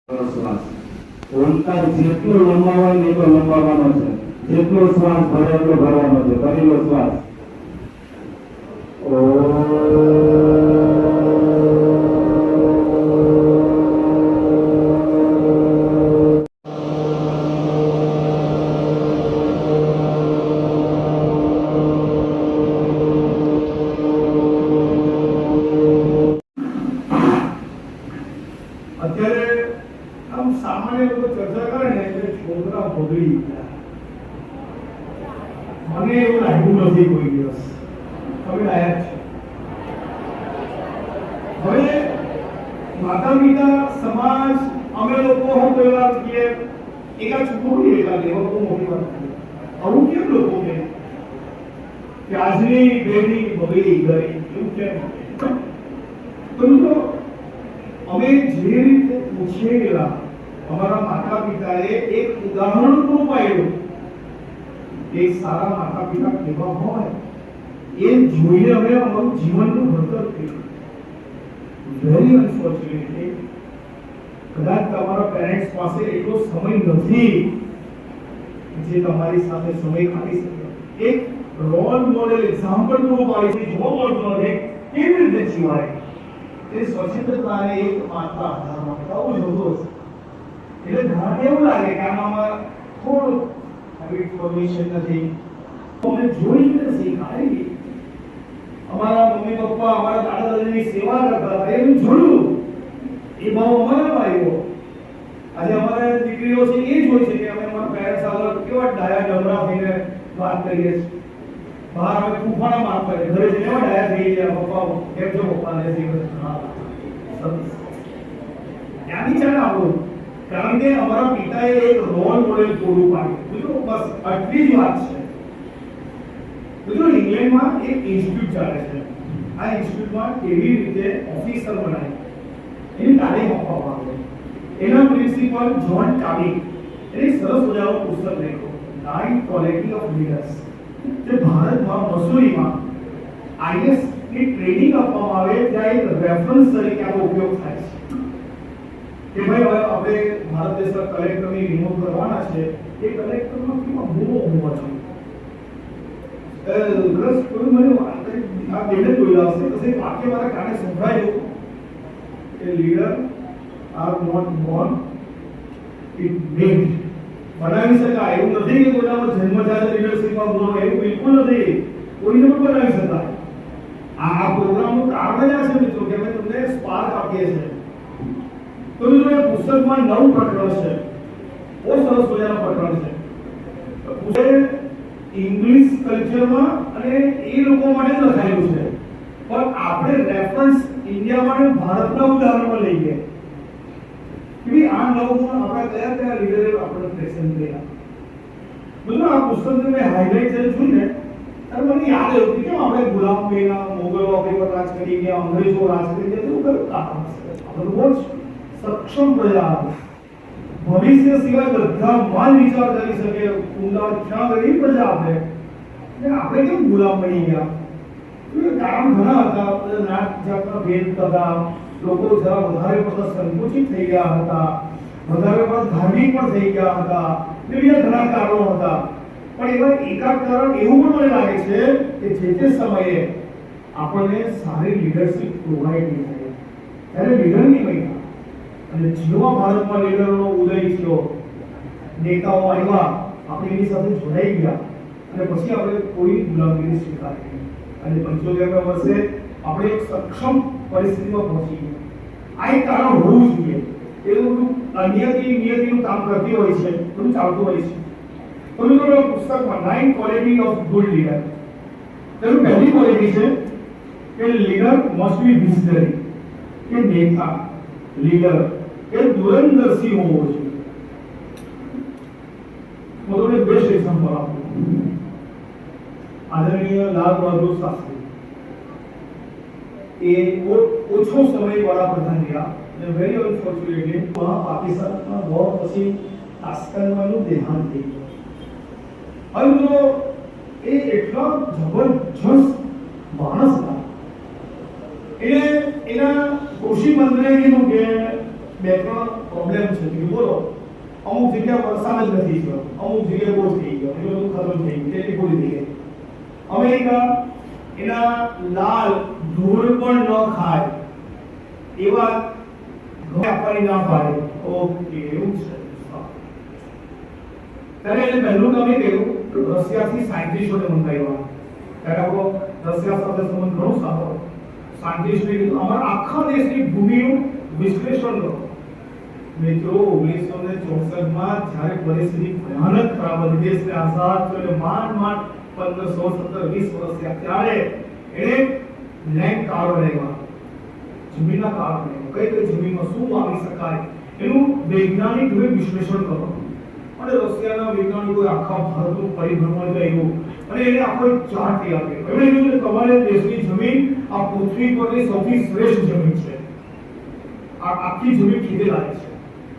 શ્વાસ ઓમકાર જેટલો લંબાવાય ને એટલો લંબાવવાનો છે, જેટલો શ્વાસ ભરે એટલો ભરવાનો છે. ભરેલો શ્વાસ અત્યારે આમ સામાન્ય લોકો ચર્ચા કરે ને એટલે છોકરા બગડી ગયા. મને એવું લાગ્યું નથી કોઈ દિવસ. હવે લાયક છે. હવે માતા પિતા સમાજ અમે લોકો હું કોઈ વાર કહીએ એકા છોકરું એકા લેવા બહુ મોટી વાત છે. આવું કેમ લોકો કે આજની પેઢી બગડી ગઈ એવું કેમ? પરંતુ અમે જે રીતે ઉછેરેલા અમારા માતા પિતાએ એક ઉદાહરણ પૂરું પાડ્યું. એક સારા માતા પિતા કેવા હોય એ જોઈને અમે અમારું જીવનનું ઘડતર કર્યું. વેરી અનફોર્ચ્યુનેટલી કદાચ તમારા પેરેન્ટ્સ પાસે એટલો સમય નથી જે તમારી સાથે સમય કાઢી શકે. એક રોલ મોડેલ એક્ઝામ્પલ પૂરું પાડી જોવા મળતો નથી કેવી રીતે જીવાય. એ સ્વચ્છતાને એક માત્ર આધારમાં બતાવું જોતો એટલે ઘણા એવું લાગે કે આમાં થોડું ઇન્ફોર્મેશન નથી. અમે જોઈને શીખાય. અમારા મમ્મી પપ્પા અમારા દાદા દાદીની સેવા કરતા હતા એનું જોયું એ ભાવ અમારામાં આવ્યો. આજે અમારા દીકરીઓ છે એ જોઈ છે કે અમે અમારા પેરેન્ટ્સ આગળ કેવા ડાયા ડમરા થઈને વાત કરીએ છીએ. બહાર અમે તૂફાના માર કરે ઘરે જઈને એવા ડાયા થઈ ગયા. પપ્પા કેમ છો પપ્પા ને ત્યાંની ચાલે આવું કારણ કે અમારા પિતાએ એક રોલ મોડેલ પૂરું પાડ્યું. બીજું બસ આટલી જ વાત છે. બીજું ઇંગ્લેન્ડમાં એક ઇન્સ્ટિટ્યૂટ ચાલે છે. આ ઇન્સ્ટિટ્યૂટમાં કેવી રીતે ઓફિસર બનાય એની તાલીમ આપવામાં આવે. એના પ્રિન્સિપલ જ્હોન કાબી એને સરસ મજાનું પુસ્તક લખ્યું 9 ક્વોલિટી ઓફ લીડર્સ જે ભારતમાં મસૂરીમાં આઈએસ ની ટ્રેનિંગ આપવામાં આવે ત્યાં એક રેફરન્સ તરીકે આનો ઉપયોગ થાય છે કે ભાઈ હવે આપણે ભારત દેશના કલેક્ટરની નિમણૂક કરવાના છે. એ કલેક્ટરમાં કેવા ગુણો હોવા જોઈએ. રસ કોઈ મને આ બેને જોઈ આવશે તો એ વાક્ય મારા કાને સંભળાયું કે leader are not born it made. બનાવી શકાય એવું નથી કે કોઈનામાં જન્મજાત લીડરશીપમાં ગુણો એવું બિલકુલ નથી. કોઈને પણ બનાવી શકાય. આ પ્રોગ્રામનું કારણ જ આ છે મિત્રો કે અમે તમને સ્પાર્ક આપીએ છીએ. તો મિત્રો એ પુસ્તકમાં 9 પ્રકરણ છે. બહુ સરસ મજાના પ્રકરણ છે. પુસ્તક ઇંગ્લિશ કલ્ચરમાં અને એ લોકો માટે જ લખાયેલું છે પણ આપણે રેફરન્સ ઇન્ડિયામાં અને ભારતના ઉદાહરણમાં લઈએ કે આ 9 ગુણ આપણા કયા કયા લીડરે આપણે પ્રેઝન્ટ કર્યા. મિત્રો આ પુસ્તકને મેં હાઇલાઇટ કરી જોઈને ત્યારે મને યાદ આવ્યું કે કેમ આપણે ગુલામીના મોગલો આપણી પર રાજ કરી ગયા, અંગ્રેજો રાજ કરી ગયા, એવું કયું કારણ છે? આપણે બહુ સક્ષમ પ્રજા હતી. ભવિષ્ય સિવાય બધા માન વિચાર કરી શકે ઊંડા ખ્યાલ એવી પ્રજા આપણે કેમ ગુલામ બની ગયા? કારણ ઘણા હતા. નાત જાતના ભેદ હતા. લોકો જરા વધારે પડતા સંકુચિત થઈ ગયા હતા. વધારે પડતા ધાર્મિક પણ થઈ ગયા હતા. બીજા ઘણા કારણો હતા. પણ એમાં એકાદ કારણ એવું પણ મને લાગે છે કે જે તે સમયે આપણને સારી લીડરશિપ પ્રોવાઈડ નહીં થઈ ત્યારે લીડર નહીં બન્યા. અને જેવા ભારતમાં લીડરનો ઉદય થયો, નેતાઓ આવ્યા, આપણે એની સાથે જોડાઈ ગયા અને પછી આપણે કોઈ ગુલામગીરી સ્વીકારી અને 75 વર્ષે આપણે એક સક્ષમ પરિસ્થિતિમાં પહોંચી ગયા. આ એક કારણ હોવું જોઈએ. એ બધું નિયતિનું કામ કરતી હોય છે, બધું ચાલતું હોય છે. તો મિત્રો પુસ્તકમાં 9 ક્વોલિટી ઓફ ગુડ લીડર. તેનું પહેલી ક્વોલિટી છે કે લીડર મસ્ટ બી વિઝનરી. કે નેતા લીડર એ દૂરંદર્શી હોવો જોઈએ. હું તમને બેસ્ટ એક્ઝામ્પલ આપું. આદરણીય લાલ બહાદુર શાસ્ત્રી એ ઓછો સમય વડાપ્રધાન રહ્યા અને વેરી અનફોર્ચ્યુનેટલી પાકિસ્તાનના વોર પછી તાસ્કન્દનું દેહાંત થઈ ગયું. હવે તો એ એટલા જબરજસ્ત માણસ હતા. એટલે એના કૃષિ મંત્રીએ કીધું કે બે ત્રણ પ્રોબ્લેમ છે કે બોલો અમુક જગ્યા વરસાદ જ નથી થયો, અમુક જગ્યાએ બહુ થઈ ગયો, એ બધું ખતમ થઈ ગયું, એટલે પૂરી થઈ ગઈ. અમેરિકા એના લાલ ધૂળ પણ ન ખાય એવા ઘરે આપવાની ના પાડે. ઓકે, એવું છે. ત્યારે એટલે પહેલું કામ એ કર્યું, રશિયાથી સાયન્ટિસ્ટોને મંગાવ્યા. ત્યારે આપણો રશિયા સાથે સંબંધ ઘણો સારો. સાયન્ટિસ્ટે કીધું અમારા આખા દેશની ભૂમિનું વિશ્લેષણ કરો. મિત્રો 1964માં જ્યારે પરિસ્થિતિ ભયાનક ખરાબ હતી, દેશને આઝાદ થયો, માંડ 15, 16, 17, 20 વર્ષ થયા, ત્યારે એને લેન્ડ કાર્ડ બનાવ્યા, જમીનના કાર્ડ બનાવ્યા. કઈ કઈ જમીનમાં શું વાવી શકાય એનું વૈજ્ઞાનિક વિશ્લેષણ કરો. અને રશિયાના વૈજ્ઞાનિકોએ આખા ભારતનું પરિભ્રમણ કર્યું અને એને આખો ચાર્ટ તૈયાર કર્યો. એમણે કીધું કે તમારે દેશની જમીન આ પૃથ્વી પરની સૌથી શ્રેષ્ઠ જમીન છે, આ આખી જમીન ખેતી લાયક છે,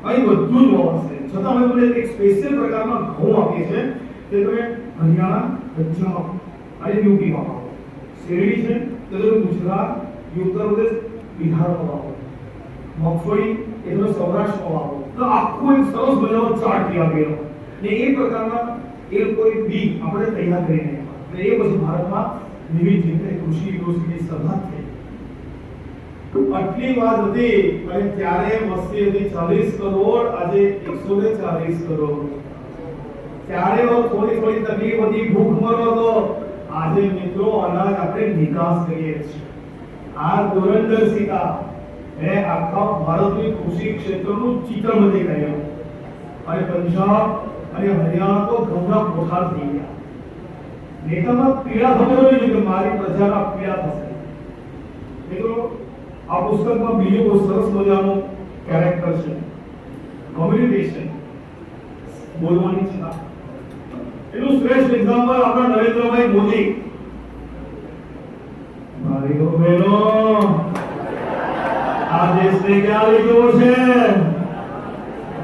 અહીં બધું જ વાવશે. છતાં અમે તમને એક સ્પેશિયલ પ્રકારના ઘઉં આપીએ છીએ કે તમે હરિયાણા, પંજાબ અને યુપીમાં વાવો. શેરડી છે તો તમે ગુજરાત, ઉત્તર પ્રદેશ, બિહારમાં વાવો. મગફળી એ તમે સૌરાષ્ટ્રમાં વાવો. તો આખો એક સરસ મજાનો ચાર્ટ તૈયાર કર્યો ને એ પ્રકારના એ કોઈ બી આપણે તૈયાર કરીને એટલે એ પછી ભારતમાં વિવિધ જગ્યાએ કૃષિ યુનિવર્સિટી સભા થઈ. આટલી વાત હતી અને ત્યારે વસ્તી હતી 40 કરોડ, આજે 140 કરોડ. ત્યારે થોડી થોડી તકલીફ હતી, ભૂખમરો હતો. આજે મિત્રો અનાજ આપણે નિકાસ કરીએ છીએ. આ દૂરંદર્શિકા એ આખા ભારતની કૃષિ ક્ષેત્રનું ચિત્ર બની ગયું અને પંજાબ અને હરિયાણા તો ઘઉંના કોઠાર થઈ ગયા. નેતામાં પીડા ખબર હોય કે મારી પ્રજાના પીડા થશે. મિત્રો આ પુસ્તકમાં બીજું બહુ સરસ મજાનું કેરેક્ટર છે, કોમ્યુનિકેશન, બોલવાની છતાં. એનું શ્રેષ્ઠ એક્ઝામ્પલ આપણા નરેન્દ્રભાઈ મોદી. મારી બહેનો આ દેશને ક્યાં લીધો છે?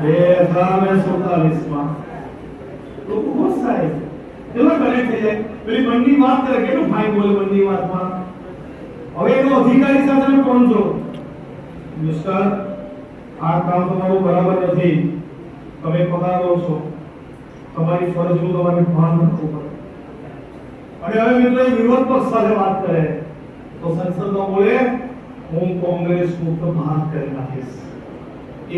2047માં લોકો ખુશ થાય, એમાં કનેક્ટ થઈ જાય. પેલી મનની વાત કરે, કેટલું ફાઇન બોલે મનની વાતમાં. હવે એનો અધિકારી સાથે તમે કોણ છો? મિસ્ટર, આ કામ તમારું બરાબર નથી, તમે પગાર લો છો, તમારી ફરજનું તમારે ભાન રાખવું પડે. અને હવે મિત્રો વિરોધ પક્ષ સાથે વાત કરે તો સંસદમાં બોલે હું કોંગ્રેસ મુક્ત ભારત કરી નાખીશ.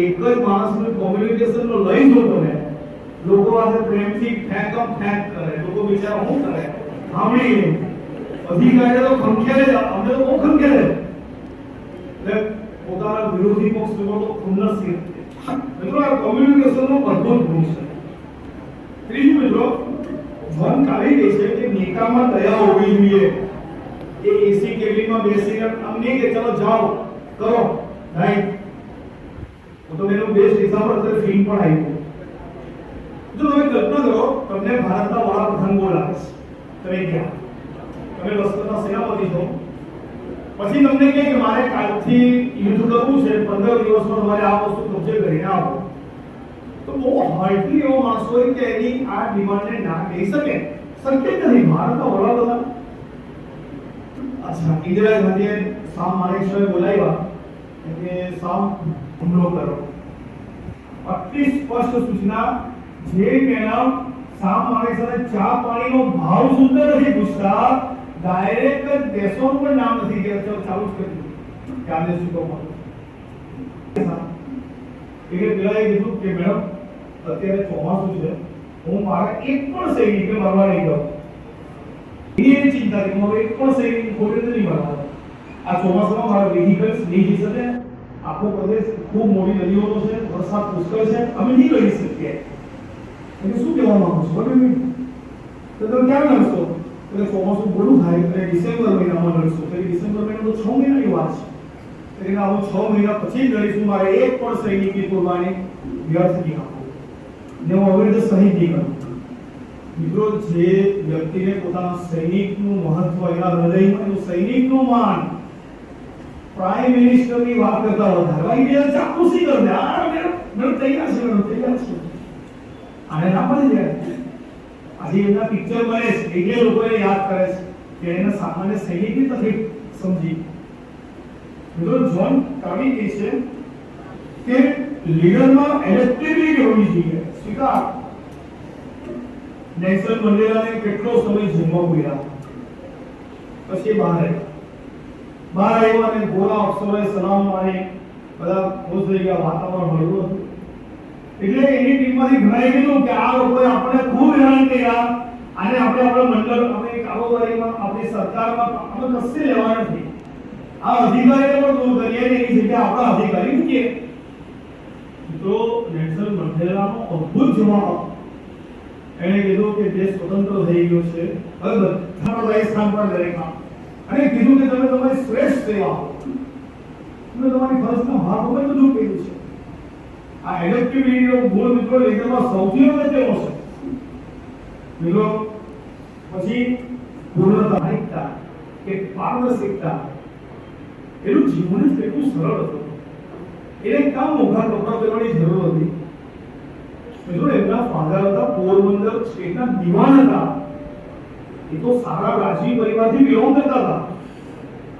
એક જ માણસનું કોમ્યુનિકેશનનો લઈ જોતો ને લોકો આજે પ્રેમથી ફેંકમ ફેંક કરે. લોકો બિચારા શું કરે? સાંભળી અધિકારી તો ખંખેરે જ, અમને તો બહુ ખંખેરે. એટલે પોતાના વિરોધી પક્ષ તો ખુન્નસ છે. મિત્રો આ કોમ્યુનિકેશનનો અદ્ભુત ગુણ છે. ત્રીજું મિત્રો મન કાઢી દે છે કે નેતામાં દયા હોવી જોઈએ. એ એસી કેબિનમાં બેસીને અમને કે ચલો જાઓ કરો નહીં. તો તમે એનું બેસ્ટ એક્ઝામ્પલ અત્યારે ફિલ્મ પણ આવ્યું. જો તમે કલ્પના કરો તમને ભારતના વડાપ્રધાન બોલાવે છે, તમે ગયા, તમે લશ્કરના સેનાપતિ છો, પછી તમને કહે કે મારે કાલથી યુદ્ધ કરવું છે, 15 દિવસમાં તમારે આ વસ્તુ કબજે કરીને આપો. તો બહુ હાર્ડલી એવો માણસ હોય કે એની આ ડિમાન્ડને ના કહી શકે. શક્ય નથી. ભારતના વડાપ્રધાન अच्छा इंदिरा गांधी शाम मानेकशॉय बोलाव्या કે શામ હુમલો કરો. આટલી સ્પષ્ટ સૂચના જે મેડમ શામ માનેકશોયને ચા પાણીનો ભાવ સુદ્धा નથી પૂછતા, ડાયરેક્ટ દેશોનું પણ નામ નથી કે ચાલુ જ કરી દીધું કે આદેશ ચૂકો મળો. એટલે પેલા એ કીધું કે મેડમ અત્યારે ચોમાસું છે, હું મારા એક પણ સૈનિકને મારવા નહીં દઉં. એની ચિંતા કે મારો એક પણ સૈનિક ખોટે નથી મારવાનો. આ ચોમાસામાં મારા વેહિકલ્સ નહીં જઈ શકે. આખો પ્રદેશ ખૂબ મોટી નદીઓનો છે, વરસાદ પુષ્કળ છે, અમે નહીં લઈ શકીએ. એટલે શું કહેવા માંગુ છું? બરાબર તો તમે ક્યાં લડશો? એટલે ચોમાસું બોલું થાય એટલે ડિસેમ્બર મહિનામાં લડશો. એટલે ડિસેમ્બર મહિનો તો 6 મહિનાની વાત છે. એટલે આવું 6 મહિના પછી જ લડીશું. મારે એક પણ સૈનિકની કુરબાની વ્યર્થ નહીં આપવું ને હું હવે રીતે શહીદ નહીં કરું. મિત્રો જે વ્યક્તિને પોતાના સૈનિકનું મહત્વ, એના હૃદયમાં એનું સૈનિકનું માન પ્રાઇમ મિનિસ્ટરની વાત કરતા વધારે ભાઈ બે ચાકુસી કરી દે. આ મેં તૈયાર છે, તૈયાર છે. આને ના પડી જાય. આજે એના પિક્ચર બને છે એટલે લોકો એને યાદ કરે છે કે એના સામાન્ય સૈનિકની તકલીફ સમજી. મિત્રો જોન કાવી કહે છે કે લીડરમાં એડેપ્ટેબિલિટી હોવી જોઈએ. સ્વીકાર. નેલ્સન મંડેલાને કેટલો સમય જેલમાં પૂર્યા, પછી બહાર આવ્યા અને ગોરા અફસરોએ સલામ મારી, બધા ખુશ થઈ ગયા, વાતાવરણ હળવું હતું. એટલે એની ટીમમાંથી ઘણાએ કીધું કે આ લોકોએ આપણને ખૂબ હેરાન કર્યા, અને આપણે આપણા મંડળ, આપણી કારોબારીમાં, આપણી સરકારમાં આપણે કશે લેવા નથી, આ અધિકારીને પણ દૂર કરીએ ને એની જગ્યાએ આપણા અધિકારી મૂકીએ. તો નેલ્સન મંડેલાનો અદ્ભુત જવાબ. એણે કીધું કે દેશ સ્વતંત્ર થઈ ગયો છે, હવે બધા સ્થાન પર દરેકમાં, અને કીધું કે તમે તમારી શ્રેષ્ઠ સેવા, તમે તમારી ફરજના ભાગોમાં બધું કર્યું છે. આ એડેપ્ટેબિલિટીનો ગુણ મિત્રો લીડરમાં સૌથી અગત્યનો છે. મિત્રો પછી પૂર્ણતા કે પારદર્શિકતા, એનું જીવન જ કેટલું સરળ હતું. એને કામ મોઘા કપડા પહેરવાની જરૂર હતી. મિત્રો એમના ફાધર હતા પોરબંદર સ્ટેટના દિવાન હતા. એ તો સારા રાજવી પરિવારથી બિલોંગ કરતા હતા.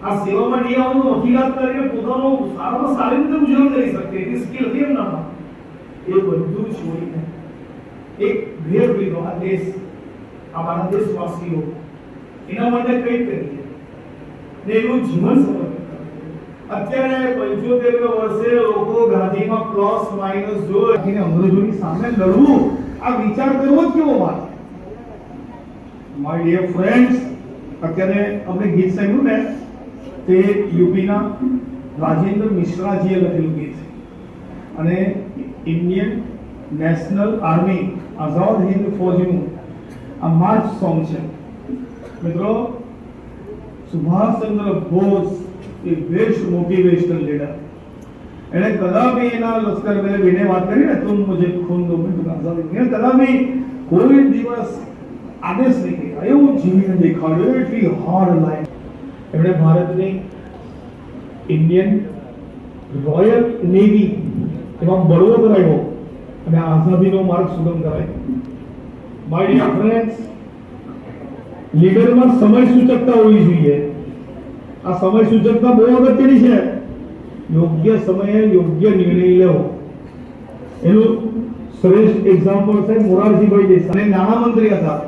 આ સેવામાં નહીં આવવાનું વકીલાત કરીને પોતાનો સારામાં સારી રીતે ગુજરાન કરી શકતે એટલી સ્કિલ હતી એમનામાં. એ બધું છોડીને એક ભેર લીધો આ દેશ, આ મારા દેશવાસીઓ, એના માટે કંઈક કરીએ ને એનું જીવન સમર્પિત. અત્યારે 75 વર્ષે લોકો ગાંધીમાં પ્લસ માઇનસ જો રાખીને અંગ્રેજોની સામે લડવું, આ વિચાર કરવો જ કેવો વાત. માય ડિયર ફ્રેન્ડ્સ, અત્યારે આપણે ગીત સાંભળ્યું ને, તે યુપીના રાજેન્દ્ર મિશ્રાજીએ લખેલું ગીત છે, અને Indian national army Azad Hind ફૌજનું આ માર્ચ સોંગ છે. મિત્રો સુભાષચંદ્ર બોઝ એ બેસ્ટ મોટિવેશનલ લીડર. એને કદાપી એના લશ્કર બેને વાત કરી ને, તુમ મુझे खून दो मैं तुम्हें आजादी, એને કદાપી કોઈ દિવસ આદેશ નહીં કર્યો, એવું જીવીને દેખાડ્યો. એટલી હાર્ડ લાઈફ. એમણે ભારતની ઇન્ડિયન રોયલ નેવી એમાં બળવો કરાવ્યો અને આઝાદીનો માર્ગ સુગમ કરાવ્યો. માય ડિયર ફ્રેન્ડ્સ, લીડરમાં સમય સૂચકતા હોવી જોઈએ. આ સમય સૂચકતા બહુ અગત્યની છે. યોગ્ય સમયે યોગ્ય નિર્ણય લેવો, એનું શ્રેષ્ઠ એક્ઝામ્પલ છે મોરારજીભાઈ દેસાઈ. નાણામંત્રી હતા.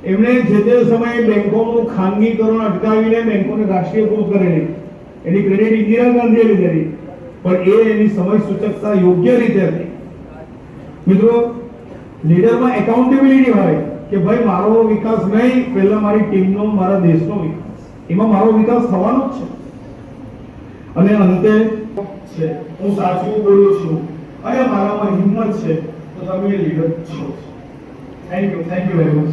એમણે જે તે સમયે બેંકોનું ખાનગીકરણ અટકાવીને બેંકોને રાષ્ટ્રીયકૃત કરેલી. એની ક્રેડિટ ઇન્દિરા ગાંધીએ લીધેલી, પણ એની સમય સૂચકતા યોગ્ય રીતે હતી. મિત્રો લીડરમાં એકાઉન્ટેબિલિટી હોય કે ભાઈ મારો વિકાસ નહીં, પહેલા મારી ટીમનો, મારા દેશનો વિકાસ, એમાં મારો વિકાસ થવાનો જ છે. અને અંતે છે હું સાચું બોલું છું અને મારામાં હિંમત છે, તો તમે લીડર છો. Thank you very much.